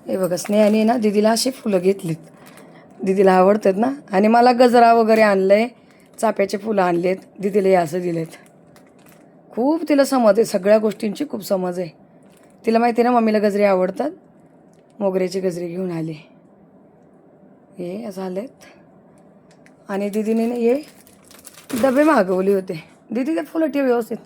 हे बघा स्नेहाने ना दीदीला अशी फुलं घेतलीत, दीदीला आवडतात ना. आणि मला गजरा वगैरे आणलं आहे, चाफ्याचे फुलं आणलेत, दीदीला हे असं दिलेत. खूप तिला समज आहे, सगळ्या गोष्टींची खूप समज आहे. तिला माहिती आहे ना मम्मीला गजरे आवडतात. मोगऱ्याचे गजरे घेऊन आले, हे झालेत. आणि दीदीने हे डबे मागवले होते. दीदी ते फुलं ठेव व्यवस्थित.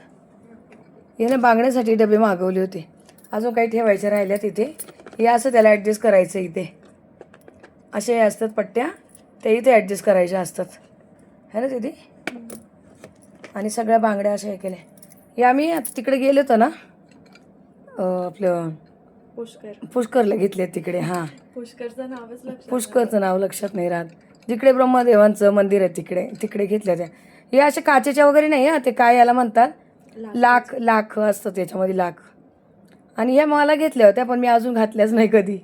याने बांगड्यासाठी डबे मागवले होते, अजून काही ठेवायचे राहिल्या तिथे. हे असं त्याला ॲडजस्ट करायचं. इथे असे असतात पट्ट्या, ते इथे ॲडजस्ट करायच्या असतात है ना दीदी. आणि सगळ्या बांगड्या अशा हे केल्या. हे आम्ही आता तिकडे गेलो होतो ना, आपलं पुष्करला घेतले तिकडे. हां, पुष्करचं नाव लक्षात नाही राहत. जिकडे ब्रह्मदेवांचं मंदिर आहे तिकडे घेतल्या त्या. हे असे काचेच्या वगैरे नाही हां, ते काय याला म्हणतात, लाख असतं त्याच्यामध्ये, लाख. आणि ह्या मला घेतल्या होत्या, पण मी अजून घातल्याच नाही कधी.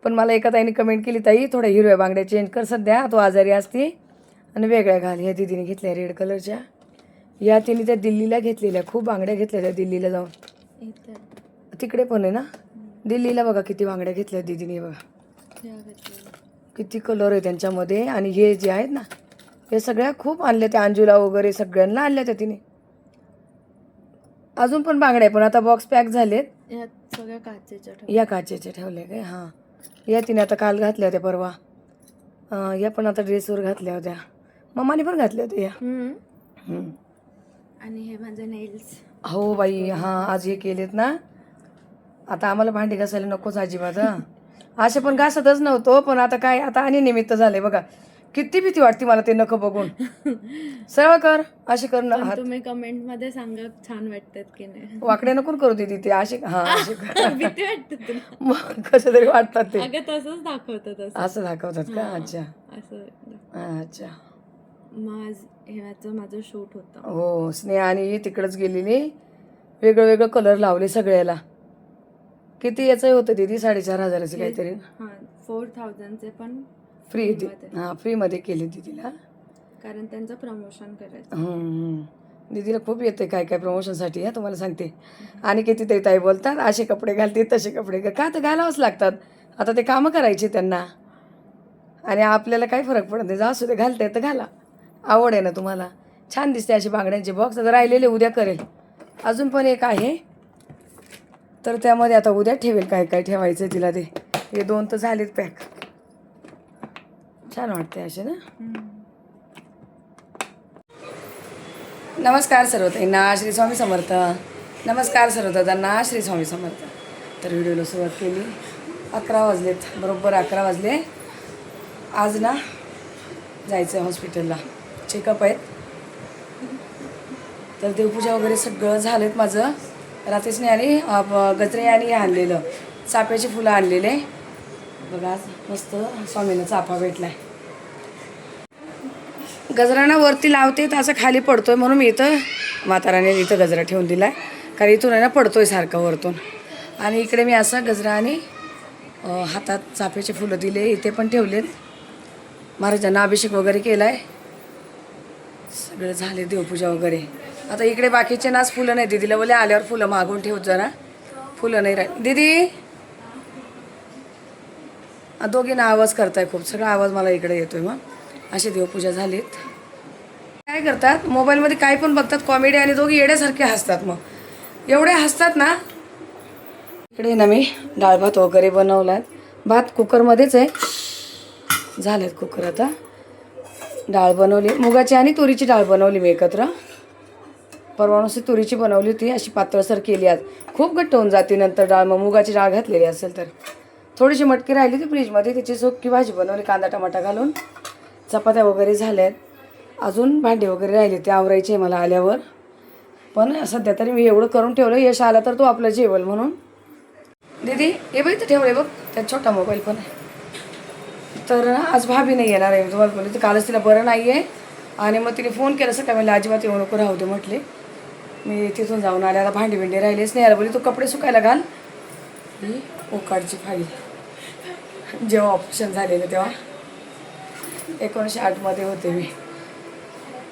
पण मला एका ताईने कमेंट केली, ताई थोड्या हिरव्या बांगड्या चेंज कर, सध्या तो आजारी असती, आणि वेगळ्या घाल. ह्या दीदीने घेतल्या रेड कलरच्या. या तिने त्या दिल्लीला घेतलेल्या, खूप बांगड्या घेतल्या त्या दिल्लीला जाऊन. तिकडे पण आहे ना दिल्लीला, बघा किती बांगड्या घेतल्या दीदीने. बघा किती कलर आहे त्यांच्यामध्ये. आणि हे जे आहेत ना, हे सगळ्या खूप आणल्या त्या, अंजुला वगैरे सगळ्यांना आणल्या त्या तिने. अजून पण बांगड्या, पण आता बॉक्स पॅक झालेत. सगळ्या काचेच्या, या काचेच्या ठेवल्या काय. हां, या तिने आता काल घातल्या होत्या, परवा. या पण आता ड्रेसवर घातल्या होत्या, मम्माने पण घातल्या होत्या या. आणि हे माझे नेल्स. हो बाई, हां आज हे केलेत ना. आता आम्हाला भांडी घासायला नकोच अजिबात. असे पण घासतच नव्हतो, पण आता काय, आता आणि निमित्त झाले बघा. किती भीती वाटते मला ते नख बघून. सरळ कर, असे कर ना. तुम्ही कमेंट मध्ये सांगा छान वाटतात की नाही. वाकडे नको करू दे ते असे. हां, असे भीती वाटते तुला. मग कसं तरी वाटतात ते. अगं तसंच दाखवतात, असं दाखवतात का. अच्छा असं. अच्छा. माझं शूट होतं. हो, स्नेहा आणि तिकडंच गेलेली. वेगळं वेगळं कलर लावले सगळ्याला. किती याचं होतं दीदी, 4,500 काहीतरी. 4,000चे पण फ्री. हां, फ्रीमध्ये केली दीदीला, कारण त्यांचं प्रमोशन करायचं. दीदीला खूप येते काय काय प्रमोशनसाठी. हा तुम्हाला सांगते. आणि कितीतरी ताई बोलतात, असे कपडे घालते तसे कपडे का, तर घालावंच लागतात. आता ते कामं करायचे त्यांना, आणि आपल्याला काही फरक पडत नाही. जाऊ दे, घालते तर घाला. आवड आहे ना तुम्हाला. छान दिसते अशी बांगड्यांचे बॉक्स. आता राहिलेले उद्या करेल. अजून पण एक आहे, तर त्यामध्ये आता उद्या ठेवेल काय काय ठेवायचं तिला. ते हे 2 तर झालेत पॅक. छान वाटते असे ना. नमस्कार सर्व ताईंना, श्री स्वामी समर्थ. नमस्कार सर्व दादांना, श्री स्वामी समर्थ. तर व्हिडिओला सुरुवात केली. 11 वाजलेत, बरोबर 11 वाजले. आज ना जायचं आहे हॉस्पिटलला, चेकअप आहेत. तर देवपूजा वगैरे सगळं झालेत माझं. रात्रीच नाही आणि गजरे आणि आणलेलं चाफ्याची फुलं आणलेले बघा. आज मस्त स्वामीनं चाफा भेटलाय. गजराना वरती लावते तर असं खाली पडतोय, म्हणून मी इथं म्हाताराने इथं गजरा ठेवून दिलाय, कारण इथून आहे ना पडतोय सारखा वरतून. आणि इकडे मी असा गजरा आणि हातात चाफ्याचे फुलं दिले, इथे पण ठेवलेत. महाराजांना अभिषेक वगैरे केलाय, सगळं झाले देवपूजा वगैरे. आता इकडे बाकीचे नाच फुलं नाही. दीदीला बोले आल्यावर फुलं मागून ठेवत जरा, फुलं नाही राहील. दीदी दोघींना आवाज करताय खूप, सगळा आवाज मला इकडे येतोय. मग अशी देवपूजा झालीत. काय करतात, मोबाईलमध्ये काय पण बघतात कॉमेडी, आणि दोघी येड्यासारखे हसतात. मग एवढे हसतात ना. इकडे ना मी डाळ भात वगैरे बनवलात. भात कुकरमध्येच आहे, झालेत कुकर. आता डाळ बनवली, मुगाची आणि तुरीची डाळ बनवली मी एकत्र. परवा नुसती तुरीची बनवली होती, अशी पातळसर केली. आज खूप घट्ट होऊन जाते नंतर डाळ. मग मुगाची डाळ घातलेली असेल तर. थोडीशी मटकी राहिली होती फ्रीजमध्ये, त्याची सुकी भाजी बनवली कांदा टमाटा घालून. चपात्या वगैरे झाल्यात, अजून भांडे वगैरे राहिले ते आवरायचे आहे मला आल्यावर. पण सध्या तरी मी एवढं करून ठेवलं, यश आला तर तो आपलं जेवल म्हणून. दीदी हे बघ इथं ठेवले बघ, त्यात छोटा मोबाईल पण आहे. तर आज भाभी नाही येणार आहे, तुम्हाला बोलले. तर कालच तिला बरं नाही आहे, आणि मग तिने फोन केला सकाळी. मला अजिबात येऊ नको, राहू दे म्हटले. मी तिथून जाऊन आल्याला भांडी बिंडी राहिलेच नाही. याला बोलली तू कपडे सुकायला घाल. ही ओकाडची फाईल, जेव्हा ऑपरेशन झालेलं तेव्हा 1908 मध्ये होते मी,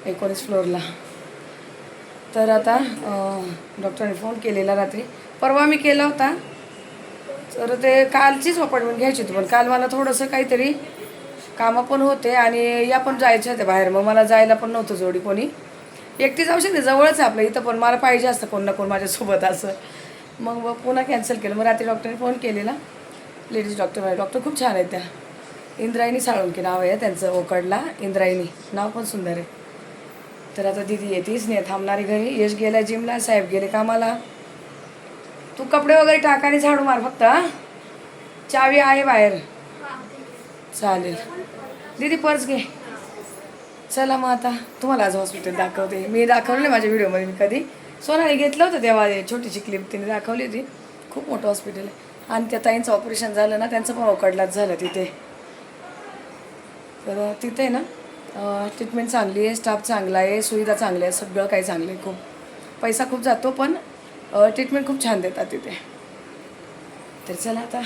19 फ्लोअरला. तर आता डॉक्टरांनी फोन केलेला रात्री, परवा मी केला होता. तर ते कालचीच अपॉइंटमेंट घ्यायची होती, पण काल मला थोडंसं काहीतरी कामं पण होते आणि या पण जायचे होते बाहेर, मग मला जायला पण नव्हतं जोडी कोणी. एकटी जाऊ शकते, जवळच आहे आपलं इथं, पण मला पाहिजे असतं कोण ना कोण माझ्यासोबत असं. मग पुन्हा कॅन्सल केलं. मग रात्री डॉक्टरने फोन केलेला, लेडीज डॉक्टर, डॉक्टर खूप छान आहेत त्या. इंद्रायणी साळुंके नाव आहे त्यांचं, ओकडला इंद्रायणी, नाव पण सुंदर आहे. तर आता दिदी येतीच नाही थांबणारी घरी. यश गेला जिमला, साहेब गेले कामाला. तू कपडे वगैरे टाक आणि झाडू मार फक्त. हां, चावी आहे बाहेर. चालेल. दीदी पर्स घे. चला मग आता तुम्हाला आज हॉस्पिटल दाखवते. मी दाखवले माझ्या व्हिडिओमध्ये, मी कधी सोनाली घेतलं होतं तेव्हा छोटीशी क्लिप तिने दाखवली होती. खूप मोठं हॉस्पिटल आहे. आणि त्या ताईंचं ऑपरेशन झालं ना, त्यांचं पण ओकडलाच झालं तिथे. तर तिथे ना ट्रीटमेंट चांगली आहे, स्टाफ चांगला आहे, सुविधा चांगल्या आहे, सगळं काही चांगलं आहे. खूप पैसा खूप जातो, पण ट्रीटमेंट खूप छान देतात तिथे. तर चला आता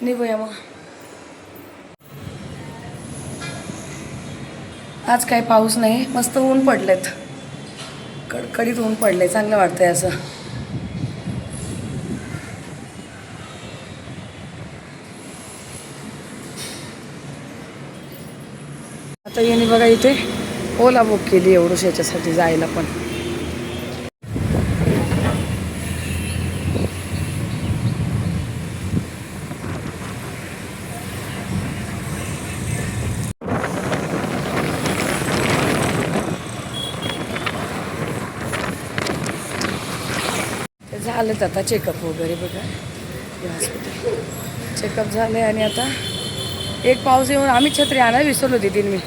निघूया मग. आज काही पाऊस नाही, मस्त ऊन पडलेत, कडकडीत ऊन पडले, चांगलं वाटतंय असं. आता याने बघा इथे ओला बुक केली एवढंच याच्यासाठी जायला पण. झालेत आता चेकअप वगैरे बघा, हॉस्पिटल चेकअप झाले. आणि आता एक पाऊस येऊन आम्ही छत्री आणायला विसरलो होती तीन मी.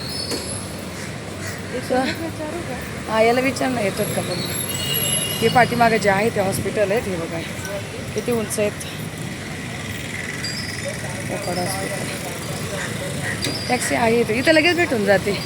हा, याला विचारणं येतात का पण. हे पाठीमागे जे आहे ते हॉस्पिटल आहेत, हे बघा किती उंच आहेत. हॉस्पिटल टॅक्सी आहे इथं लगेच भेटून जाते.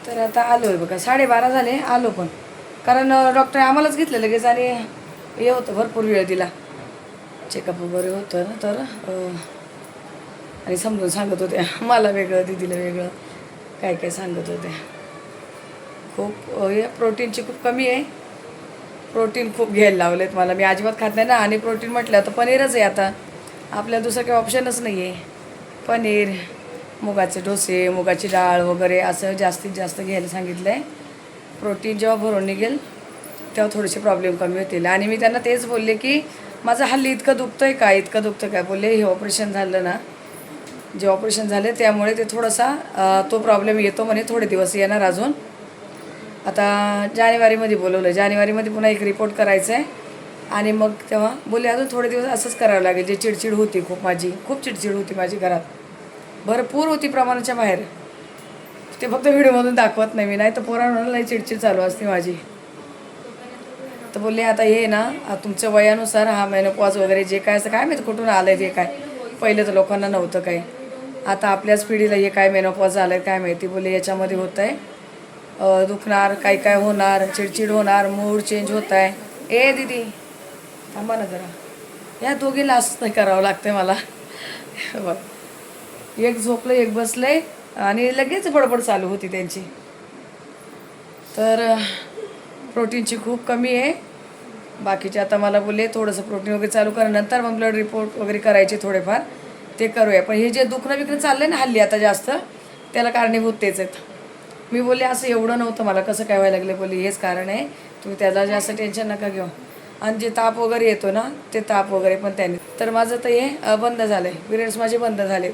तर आता आलो आहे बघा, 12:30 झाले, आलो पण. कारण डॉक्टर आम्हालाच घेतलं लगेच आणि हे होतं, भरपूर वेळ दिला. चेकअप वगैरे होतं ना, तर आणि समजून सांगत होत्या, मला वेगळं दीदीला वेगळं काय काय सांगत होत्या. खूप हे प्रोटीनची खूप कमी आहे, प्रोटीन खूप घ्यायला लावलेत मला. मी अजिबात खात नाही ना, आणि प्रोटीन म्हटलं तर पनीरच आहे आता, आपल्याला दुसरं काही ऑप्शनच नाही आहे. पनीर, मुगाचे डोसे, मुगाची डाळ वगैरे असं जास्तीत जास्त घ्यायला सांगितलं आहे. प्रोटीन जेव्हा भरून निघेल तेव्हा थोडेसे प्रॉब्लेम कमी होतील. आणि मी त्यांना तेच बोलले की माझं हल्ली इतकं दुखतं आहे का, इतकं दुखतं काय. बोलले हे ऑपरेशन झालं ना, जे ऑपरेशन झाले त्यामुळे ते थोडासा तो प्रॉब्लेम येतो म्हणे, थोडे दिवस येणार अजून. आता जानेवारीमध्ये बोलवलं, जानेवारीमध्ये पुन्हा एक रिपोर्ट करायचा आहे. आणि मग तेव्हा बोलले अजून थोडे दिवस असंच करावं लागेल. जे चिडचिड होती खूप माझी, खूप चिडचिड होती माझी घरात, भरपूर होती प्रमाणाच्या बाहेर. ते फक्त व्हिडिओमधून दाखवत नाही मी, नाही तर पोरांना लई चिडचिड चालू असते माझी. तर बोलले आता हे ना तुमच्या वयानुसार हा मेनोपॉज वगैरे जे काय असं काय माहिती कुठून आलं आहे, ते काय पहिले तर लोकांना नव्हतं काही, आता आपल्याच पिढीला हे काय मेनोपॉज झालं आहे काय माहिती. बोलले याच्यामध्ये होतं आहे दुखणार, काय काय होणार, चिडचिड होणार, मूड चेंज होत आहे. ए दीदी थांबा ना जरा, या दोघीला असं नाही करावं लागतं मला. बघ, एक झोपलं एक बसलंय आणि लगेच बडबड चालू होती त्यांची. तर प्रोटीनची खूप कमी आहे. बाकीचे आता मला बोलले थोडंसं प्रोटीन वगैरे चालू करा, नंतर मग ब्लड रिपोर्ट वगैरे करायचे थोडेफार, ते करूया. पण हे जे दुखणं विकणं चाललं आहे ना हल्ली आता जास्त, त्याला कारणीभूत तेच आहेत. मी बोलले असं एवढं नव्हतं मला, कसं काय व्हायला लागले. बोलले हेच कारण आहे, तुम्ही त्याला जास्त टेन्शन नका घेऊ. आणि जे ताप वगैरे येतो ना, ते ताप वगैरे पण त्याने. तर माझं तर हे बंद झालं आहे, पिरियड्स माझे बंद झाले,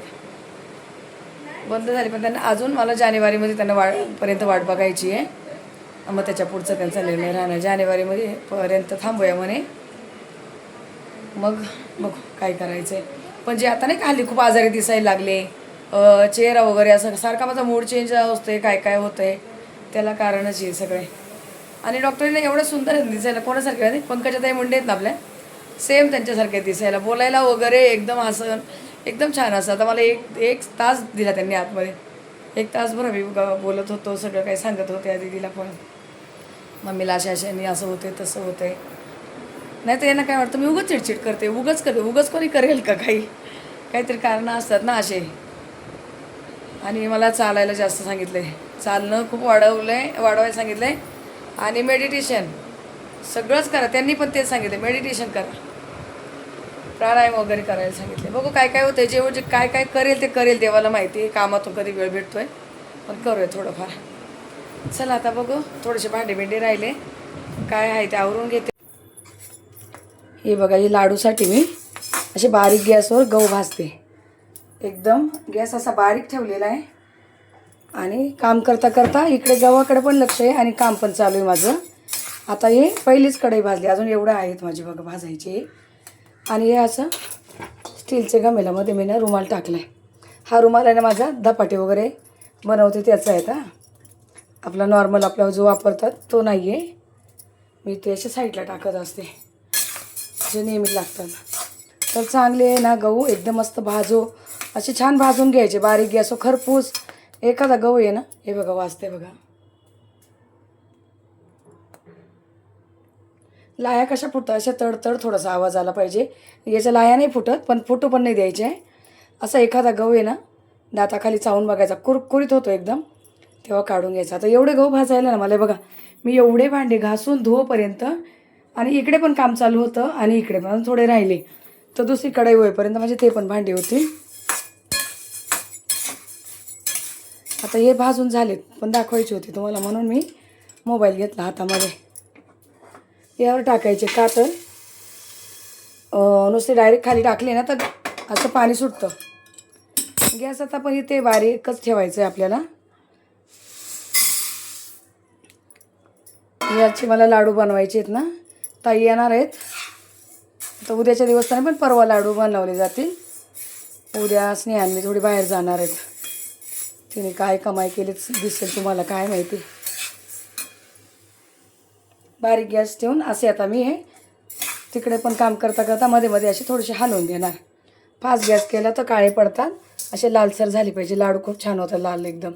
पण त्यांना अजून मला जानेवारीमध्ये त्यांना पर्यंत वाट बघायची आहे. मग त्याच्या पुढचं त्यांचा निर्णय राहणार, जानेवारीमध्ये पर्यंत थांबूया म्हणे, मग बघू काय करायचं आहे. पण जे आता नाही का हल्ली खूप आजारी दिसायला लागले, चेहरा वगैरे असं सारखा माझा मूड चेंज असते, काय काय होतं आहे, त्याला कारणच आहे सगळे. आणि डॉक्टरने एवढं सुंदर दिसायला, कोणासारखे नाही, पंकजाताई मुंडे आहेत ना आपल्या, सेम त्यांच्यासारखे दिसायला, बोलायला वगैरे एकदम हसन, एकदम छान असं. आता मला एक तास दिला त्यांनी आतमध्ये, 1 तासभर मी बोलत होतो, सगळं काही सांगत होते. या दीदीला पण मम्मीला अशाने असं होते तसं होते. नाही तर यांना काय वाटतं मी उगाच चिडचिड करते, उगाच कोणी करेल का काही. काहीतरी कारणं असतात ना असे. आणि मला चालायला जास्त सांगितलं आहे, चालणं खूप वाढवायला सांगितलं आहे. आणि मेडिटेशन सगळंच करा, त्यांनी पण तेच सांगितलं, मेडिटेशन करा, प्राणायाम वगैरे करायला सांगितले. बघू काय काय होतं, जे काय काय करेल ते करेल, देवाला माहिती आहे. कामातून कधी वेळ भेटतोय, पण करूया थोडंफार. चला आता बघू, थोडेसे भांडे राहिले, काय आहे ते आवरून घेते. हे बघा, हे लाडूसाठी मी असे बारीक गॅसवर गहू भाजते. एकदम गॅस असा बारीक ठेवलेला आहे आणि काम करता करता इकडे गव्हाकडे पण लक्ष आहे आणि काम पण चालू आहे माझं. आता हे पहिलीच कढई भाजली, अजून एवढं आहेत माझे बघा भाजायचे. आणि हे असं स्टीलच्या गमेल्यामध्ये मी ना रुमाल टाकला आहे. हा रुमाल आहे ना माझा धपाटे वगैरे बनवते त्याचा आहे का, आपला नॉर्मल आपला जो वापरतात तो नाही आहे. मी ते अशा साईडला टाकत असते, जे नेहमी लागतात. तर चांगले ना गहू एकदम मस्त असे छान भाजून घ्यायचे बारीक गॅसवर खरपूस. एखादा गहू आहे ना, हे बघा वाजते बघा, लाया कशा फुटतात अशा तडतड थोडासा आवाज आला पाहिजे. याच्या लाया नाही फुटत, पण फुटू पण नाही द्यायचे आहे. असा एखादा गहू आहे ना, दाताखाली चावून बघायचा, कुरकुरीत होतो एकदम, तेव्हा काढून घ्यायचा. आता एवढे गहू भाजायला ना मला बघा, मी एवढे भांडे घासून धुवोपर्यंत आणि इकडे पण काम चालू होतं आणि इकडे पण थोडे राहिले, तर दुसरी कढई होईपर्यंत म्हणजे ते पण भांडी होती. आता हे भाजून झालेत, पण दाखवायची होती तुम्हाला म्हणून मी मोबाईल घेतला हातामध्ये. यावर टाकायचे का तर नुसते डायरेक्ट खाली टाकले ना तर असं पाणी सुटतं. गॅस आता पण इथे बारीकच ठेवायचं आहे आपल्याला. याचे मला लाडू बनवायचे आहेत ना, ताई येणार आहेत, तर उद्याच्या दिवसाने पण परवा लाडू बनवले जातील. उद्या स्नेहांनी थोडी बाहेर जाणार आहेत, तिने काय कमाई केलीच दिसेल तुम्हाला, काय माहिती. बारीक गॅस ठेवून असे आता मी हे तिकडे पण काम करता करता मध्ये मध्ये असे थोडेसे हलवून घेणार. फास्ट गॅस केला तर काळे पडतात, असे लालसर झाले पाहिजे. लाडू खूप छान होतात लाल एकदम.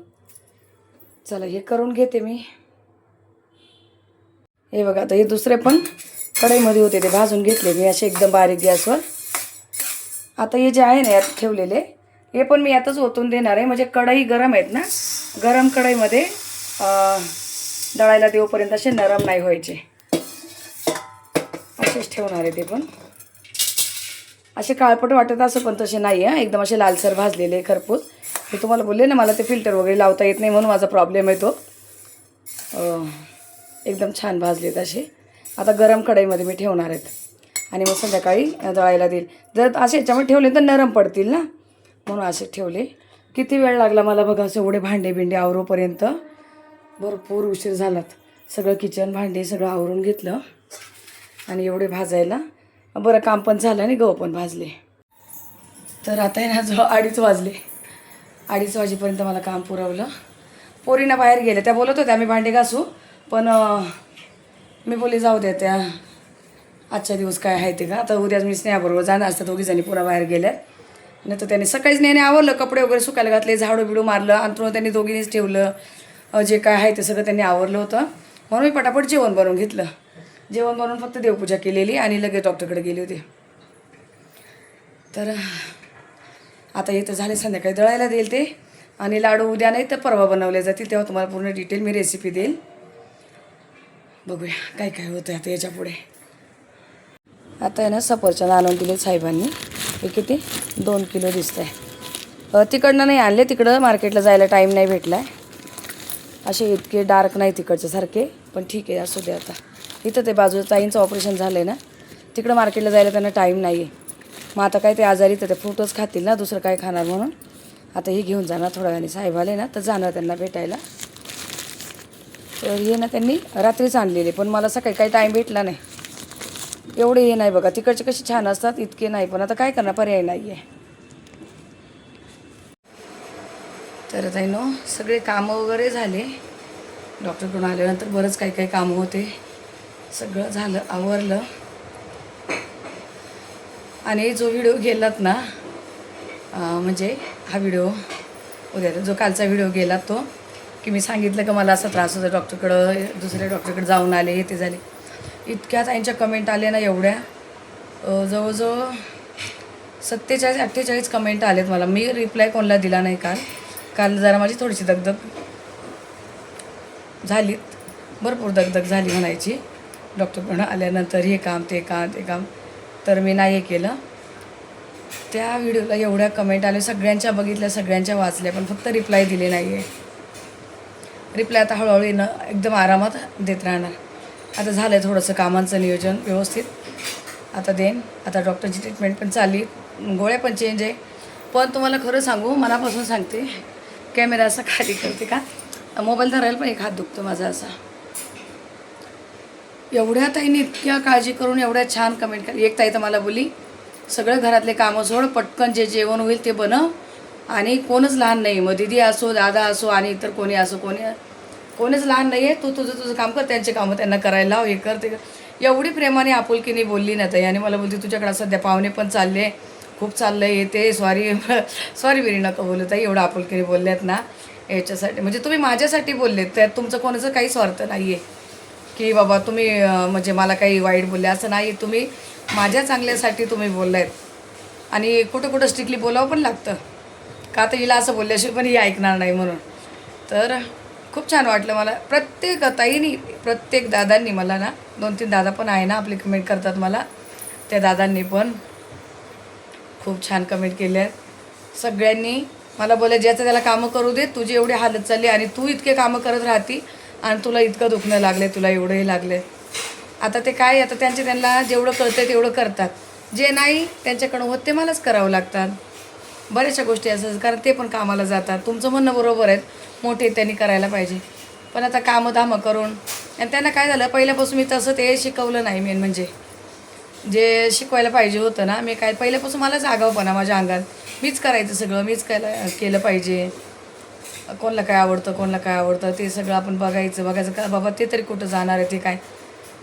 चला हे करून घेते मी. हे बघा, आता हे दुसरे पण कढईमध्ये होते ते भाजून घेतले मी असे एकदम बारीक गॅसवर. आता हे जे आहे ना यात ठेवलेले, हे पण मी यातच ओतून देणार आहे. म्हणजे कढई गरम आहेत ना, गरम कढईमध्ये दळायला देऊपर्यंत असे नरम नाही व्हायचे, असेच ठेवणार आहे ते पण. असे काळपट वाटत असं पण तसे नाही आहे, एकदम असे लालसर भाजलेले खरपूस. मी तुम्हाला बोलले ना, मला ते फिल्टर वगैरे लावता येत नाही म्हणून माझा प्रॉब्लेम आहे तो. एकदम छान भाजलेत असे. आता गरम कढईमध्ये मी ठेवणार आहेत आणि मग संध्याकाळी दळायला देईल. जर असे याच्यामध्ये ठेवले तर नरम पडतील ना, म्हणून असे ठेवले. किती वेळ लागला मला बघा असं एवढे भांडे आवरोपर्यंत, भरपूर उशीर झालात. सगळं किचन भांडे सगळं आवरून घेतलं आणि एवढे भाजायला बरं काम पण झालं आणि गहू पण भाजले. तर आता आहे ना जो 2:30 वाजले, 2:30 वाजेपर्यंत मला काम पुरवलं. पोरींना बाहेर गेले, त्या बोलत होत्या आम्ही भांडे घासू, पण मी बोलले जाऊ द्या, त्या आजच्या दिवस काय आहे ते का. आता उद्याच मी स्नेहाबरोबर जाणार असतात, दोघीजणी पुन्हा बाहेर गेल्या. नाही तर त्यांनी सकाळीच नेहमी आवरलं, कपडे वगैरे सुकायला घातले, झाडू बिडू मारलं, अंथरुण त्यांनी दोघींनीच ठेवलं, जे काय आहे ते सगळं त्यांनी आवरलं होतं. म्हणून मी पटापट जेवण बनवून घेतलं. जेवण बनवून फक्त देवपूजा केलेली आणि लगेच डॉक्टरकडे गेले होते. तर आता इथं झाले, संध्याकाळी दळायला देईल ते. आणि लाडू उद्या नाही तर परवा बनवले जातील, तेव्हा तुम्हाला पूर्ण डिटेल मी रेसिपी देईल. बघूया काय काय होतं आता याच्या पुढे. आता आहे ना सफरचंद आणून दिले साहेबांनी, हे किती 2 किलो दिसत आहे. तिकडनं नाही आणले, तिकडं मार्केटला जायला टाईम नाही भेटला आहे. असे इतके डार्क नाही तिकडचे सारखे, पण ठीक आहे असू दे. आता इथं ते बाजूचं ताईंचं ऑपरेशन झालं आहे ना, तिकडं मार्केटला जायला त्यांना टाईम नाही आहे. मग आता काय ते आजारी तर ते फ्रूटच खातील ना, दुसरं काय खाणार, म्हणून आता हे घेऊन जाणार थोड्या वेळाने. साहेब आले ना तर जाणार त्यांना भेटायला. तर हे ना त्यांनी रात्रीच आणलेले, पण मला सकाळी काही टाईम भेटला नाही. एवढे हे नाही बघा, तिकडचे कसे छान असतात इतके नाही, पण आता काय करणार, पर्याय नाही आहे. तर ताईनो सगळे कामं वगैरे झाले, डॉक्टरकडून आल्यानंतर बरंच काही काही कामं होते, सगळं झालं, आवरलं. आणि जो व्हिडिओ गेलात ना, म्हणजे हा व्हिडिओ उद्या जो कालचा व्हिडिओ गेला तो, की मी सांगितलं की मला असा त्रास होता, डॉक्टरकडं दुसऱ्या डॉक्टरकडे जाऊन आले, हे ते झाले. इतक्या ताईंच्या कमेंट आल्या ना एवढ्या, जवळजवळ 47-48 कमेंट आलेत मला. मी रिप्लाय कोणाला दिला नाही काल जरा माझी थोडीशी दगदग झाली, भरपूर दगदग झाली म्हणायची. डॉक्टरकडून आल्यानंतर हे काम ते काम तर मी नाही हे केलं. त्या व्हिडिओला एवढ्या कमेंट आल्या, सगळ्यांच्या बघितल्या, सगळ्यांच्या वाचल्या, पण फक्त रिप्लाय दिले नाही आहे. रिप्लाय आता हळूहळू येणं एकदम आरामात देत राहणार. आता झालं आहे थोडंसं कामांचं नियोजन व्यवस्थित, आता देईन. आता डॉक्टरची ट्रीटमेंट पण चालली, गोळ्या पण चेंज आहे. पण तुम्हाला खरं सांगू, मनापासून सांगते, कॅमेरा असा खाली करते का, मोबाईल धरायला पण एक हात दुखतो माझा असा. एवढ्या ताईने इतक्या काळजी करून एवढ्या छान कमेंट केली. एक ताई तर मला बोली, सगळं घरातले कामं सोड, पटकन जे जेवण होईल ते बनव, आणि कोणच लहान नाही, मग दीदी असो, दादा असो, आणि इतर कोणी असो, कोणीच लहान नाही आहे, तू तुझं काम कर, त्यांचे कामं त्यांना करायला लाव, हे कर ते कर. एवढी प्रेमाने आपुलकीने बोलली ना ताई. आणि मला बोलते, तुझ्याकडे सध्या पाहुणे पण चालले, खूप चाललं आहे ते, सॉरी बिरी नका बोलू ताई, एवढं आपुलकीने बोलल्यात ना याच्यासाठी, म्हणजे तुम्ही माझ्यासाठी बोललेत, त्यात तुमचं कोणाचं काही स्वार्थ नाही आहे की बाबा तुम्ही म्हणजे मला काही वाईट बोलले, असं नाही. तुम्ही माझ्या चांगल्यासाठी तुम्ही बोललायत. आणि कुठं स्ट्रिक्टली बोलावं पण लागतं का, तर हिला असं बोलल्याशिवाय पण ही ऐकणार नाही म्हणून. तर खूप छान वाटलं मला. प्रत्येक ताईनी, प्रत्येक दादांनी मला ना, 2-3 दादा पण आहे ना आपले, कमेंट करतात मला, त्या दादांनी पण खूप छान कमेंट केले आहेत. सगळ्यांनी मला बोलले, ज्याचं त्याला कामं करू दे, तुझी एवढी हालत चालली आणि तू इतके कामं करत राहती आणि तुला इतकं दुखणं लागले, तुला एवढंही लागले. आता ते काय, आता त्यांना जेवढं कळतं तेवढं करतात, जे नाही त्यांच्याकडं होत ते मलाच करावं लागतात. बऱ्याचशा गोष्टी असं, कारण ते पण कामाला जातात. तुमचं म्हणणं बरोबर आहे, मोठे त्यांनी करायला पाहिजे, पण आता कामं धामं करून. आणि त्यांना काय झालं, पहिल्यापासून मी तसं ते शिकवलं नाही. मेन म्हणजे जे शिकवायला पाहिजे होतं ना, मी काय पहिल्यापासून मलाच आगाऊपणा माझ्या अंगात, मीच करायचं सगळं, मीच केलं पाहिजे. कोणाला काय आवडतं ते सगळं आपण बघायचं का, बाबा ते तरी कुठं जाणार आहे ते काय.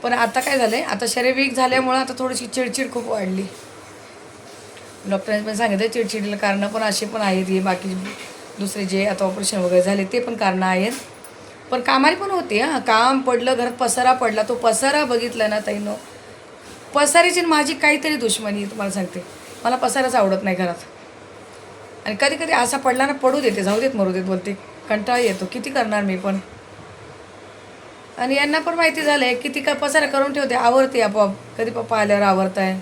पण आता काय झालं आहे, आता शरीर वीक झाल्यामुळं आता थोडीशी चिडचिड खूप वाढली. डॉक्टरांनी पण सांगितलं, चिडचिडीला कारणं पण असे पण आहेत, हे बाकी दुसरे जे आता ऑपरेशन वगैरे झाले ते पण कारणं आहेत. पण कामारी पण होते. काम पडलं, घरात पसारा पडला, तो पसारा बघितला ना ताईनो, पसाऱ्याची माझी काहीतरी दुश्मनी तुम्हाला सांगते. मला पसाराच आवडत नाही घरात. आणि कधी असा पडला ना, पडू देते, जाऊ देत, मरू देत बोलते, कंटाळा येतो, किती करणार मी पण. आणि यांना पण माहिती झालं आहे, किती का पसारा करून ठेवते, आवरते आपोआप, कधी पप्पा आल्यावर आवरताय,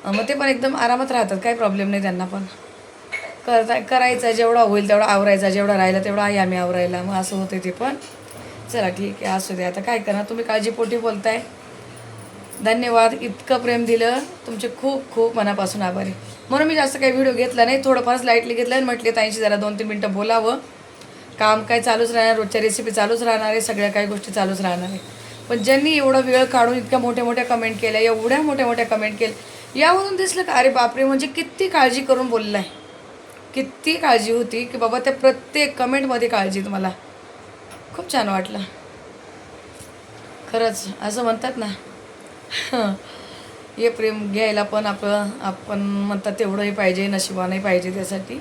मग ते पण एकदम आरामात राहतात, काही प्रॉब्लेम नाही त्यांना पण. करायचं जेवढा होईल तेवढा आवरायचा, जेवढा राहिला तेवढा आहे आम्ही आवरायला, मग असं होते ते पण. चला ठीक आहे, असू दे, आता काय करणार, तुम्ही काळजीपोटी बोलताय. धन्यवाद, इतकं प्रेम दिलं, तुमचे खूप खूप मनापासून आभारी. म्हणून मी जास्त काही व्हिडिओ घेतला नाही, थोडंफार लाईटली घेतलं आणि म्हटले ताईंशी जरा 2-3 मिनटं बोलावं. काम काय चालूच राहणार, रोजच्या रेसिपी चालूच राहणार आहे, सगळ्या काही गोष्टी चालूच राहणार आहे. पण ज्यांनी एवढा वेळ काढून इतक्या मोठ्या कमेंट केल्या, एवढ्या मोठ्या कमेंट केल्या, यावरून दिसलं का, अरे बापरे, म्हणजे किती काळजी करून बोललं आहे, किती काळजी होती की बाबा, त्या प्रत्येक कमेंटमध्ये काळजी. तुम्हाला खूप छान वाटलं खरंच. असं म्हणतात ना, हे प्रेम घ्यायला पण आपण म्हणतात तेवढंही पाहिजे, नशिबानंही पाहिजे. त्यासाठी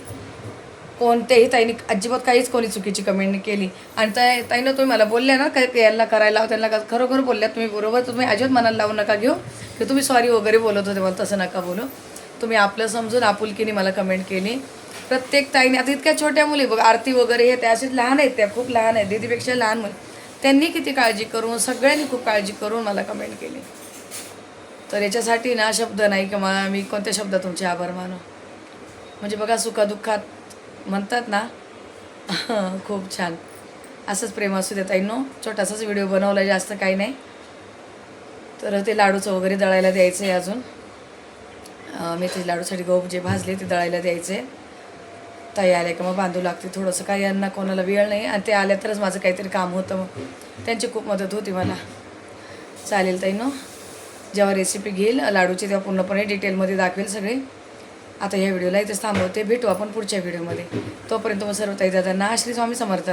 कोणत्याही ताईने अजिबात काहीच कोणी चुकीची कमेंट नाही केली. आणि ताईनं तुम्ही मला बोलल्या ना, काय यांना करायला त्यांना का, खरोखर बोलल्या तुम्ही, बरोबर. तुम्ही अजिबात मनाला लावू नका घेऊ की तुम्ही सॉरी वगैरे बोलत होते, मला तसं नका बोलू. तुम्ही आपलं समजून आपुलकीने मला कमेंट केली. प्रत्येक ताईने, आता इतक्या छोट्या मुली बघ, आरती वगैरे हे त्या अशीच लहान आहेत, त्या खूप लहान आहेत, दीदीपेक्षा लहान मुली, त्यांनी किती काळजी करून, सगळ्यांनी खूप काळजी करून मला कमेंट केली. तर याच्यासाठी ना शब्द नाही की मला, मी कोणत्या शब्दात तुमचे आभार मानू. म्हणजे बघा, सुखादुःखात म्हणतात ना, खूप छान. असंच प्रेम असू देत ताईंनो. छोटासाच व्हिडिओ बनवला, जास्त काही नाही. तर ते लाडूचं वगैरे दळायला द्यायचं आहे अजून. मेथी लाडूसाठी गहू जे भाजले ते दळायला द्यायचे. ताई आले का मग बांधू लागते थोडंसं, काही यांना कोणाला वेळ नाही, आणि ते आल्या तरच माझं काहीतरी काम होतं, मग त्यांची खूप मदत होती मला. चालेल ताईंनो, जेव्हा रेसिपी घेईल लाडूची तेव्हा पूर्णपणे डिटेलमध्ये दाखवेल सगळे. आता ह्या व्हिडिओला इथेच थांबवते, भेटू आपण पुढच्या व्हिडिओमध्ये. तोपर्यंत मग सर्व ताई दादांना श्री स्वामी समर्थ.